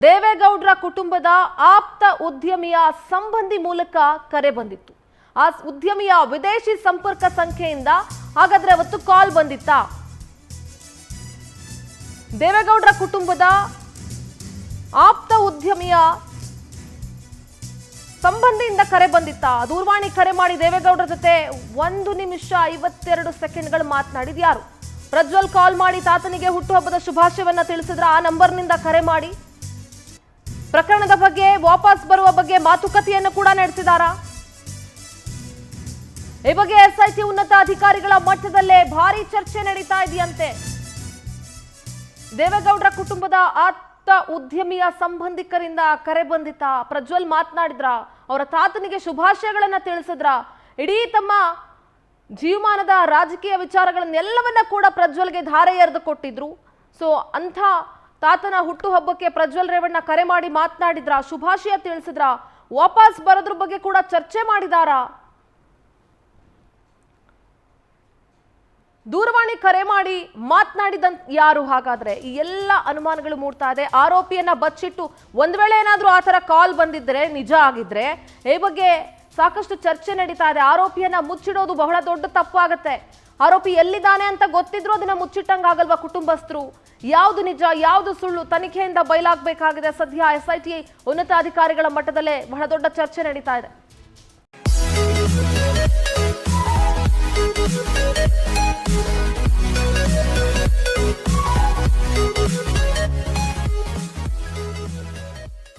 ದೇವೇಗೌಡರ ಕುಟುಂಬದ ಆಪ್ತ ಉದ್ಯಮಿಯ ಸಂಬಂಧಿ ಮೂಲಕ ಕರೆ ಬಂದಿತ್ತು. ಆ ಉದ್ಯಮಿಯ ವಿದೇಶಿ ಸಂಪರ್ಕ ಸಂಖ್ಯೆಯಿಂದ ಹಾಗಾದ್ರೆ ಅವತ್ತು ಕಾಲ್ ಬಂದಿತ್ತಾ? ದೇವೇಗೌಡರ ಕುಟುಂಬದ ಆಪ್ತ ಉದ್ಯಮಿಯ ಸಂಬಂಧಿಯಿಂದ ಕರೆ ಬಂದಿತ್ತಾ? ದೂರವಾಣಿ ಕರೆ ಮಾಡಿ ದೇವೇಗೌಡರ ಜೊತೆ 1 ನಿಮಿಷ 52 ಸೆಕೆಂಡ್ಗಳು ಮಾತನಾಡಿದ ಯಾರು? ಪ್ರಜ್ವಲ್ ಕಾಲ್ ಮಾಡಿ ತಾತನಿಗೆ ಹುಟ್ಟುಹಬ್ಬದ ಶುಭಾಶಯವನ್ನ ತಿಳಿಸಿದ್ರ? ಆ ನಂಬರ್ನಿಂದ ಕರೆ ಮಾಡಿ ಪ್ರಕರಣದ ಬಗ್ಗೆ ವಾಪಸ್ ಬರುವ ಬಗ್ಗೆ ಮಾತುಕತೆಯನ್ನು ಕೂಡ ನಡೆಸಿದಾರಾ? ಈ ಬಗ್ಗೆ ಎಸ್ಐಟಿ ಉನ್ನತ ಅಧಿಕಾರಿಗಳ ಮಟ್ಟದಲ್ಲೇ ಭಾರಿ ಚರ್ಚೆ ನಡೀತಾ ಇದೆಯಂತೆ. ದೇವೇಗೌಡರ ಕುಟುಂಬದ ಆಪ್ತ ಉದ್ಯಮಿಯ ಸಂಬಂಧಿಕರಿಂದ ಕರೆ ಬಂದಿತ್ತ? ಪ್ರಜ್ವಲ್ ಮಾತನಾಡಿದ್ರ? ಅವರ ತಾತನಿಗೆ ಶುಭಾಶಯಗಳನ್ನ ತಿಳಿಸಿದ್ರ? ಇಡೀ ತಮ್ಮ ಜೀವಮಾನದ ರಾಜಕೀಯ ವಿಚಾರಗಳನ್ನೆಲ್ಲವನ್ನ ಕೂಡ ಪ್ರಜ್ವಲ್ಗೆ ಧಾರೆ ಎರೆದು ಕೊಟ್ಟಿದ್ರು. ಸೊ ಅಂಥ ತಾತನ ಹುಟ್ಟುಹಬ್ಬಕ್ಕೆ ಪ್ರಜ್ವಲ್ ರೇವಣ್ಣ ಕರೆ ಮಾಡಿ ಮಾತನಾಡಿದ್ರ? ಶುಭಾಶಯ ತಿಳಿಸಿದ್ರ? ವಾಪಸ್ ಬರೋದ್ರ ಬಗ್ಗೆ ಕೂಡ ಚರ್ಚೆ ಮಾಡಿದಾರಾ? ದೂರವಾಣಿ ಕರೆ ಮಾಡಿ ಮಾತನಾಡಿದಂತ ಯಾರು? ಹಾಗಾದ್ರೆ ಈ ಎಲ್ಲ ಅನುಮಾನಗಳು ಮೂಡ್ತಾ ಇದೆ. ಆರೋಪಿಯನ್ನ ಬಚ್ಚಿಟ್ಟು ಒಂದ್ ವೇಳೆ ಏನಾದ್ರೂ ಆತರ ಕಾಲ್ ಬಂದಿದ್ರೆ, ನಿಜ ಆಗಿದ್ರೆ ಈ ಬಗ್ಗೆ ಸಾಕಷ್ಟು ಚರ್ಚೆ ನಡೀತಾ ಇದೆ. ಆರೋಪಿಯನ್ನ ಮುಚ್ಚಿಡೋದು ಬಹಳ ದೊಡ್ಡ ತಪ್ಪಾಗತ್ತೆ. ಆರೋಪಿ ಎಲ್ಲಿದ್ದಾನೆ ಅಂತ ಗೊತ್ತಿದ್ರು ಅದನ್ನ ಮುಚ್ಚಿಟ್ಟಂಗಾಗಲ್ವಾ ಕುಟುಂಬಸ್ಥರು? ಯಾವುದು ನಿಜ ಯಾವುದು ಸುಳ್ಳು ತನಿಖೆಯಿಂದ ಬಯಲಾಗಬೇಕಾಗಿದೆ. ಸದ್ಯ ಎಸ್ಐಟಿ ಉನ್ನತ ಅಧಿಕಾರಿಗಳ ಮಟ್ಟದಲ್ಲೇ ಬಹಳ ದೊಡ್ಡ ಚರ್ಚೆ ನಡೀತಾ ಇದೆ.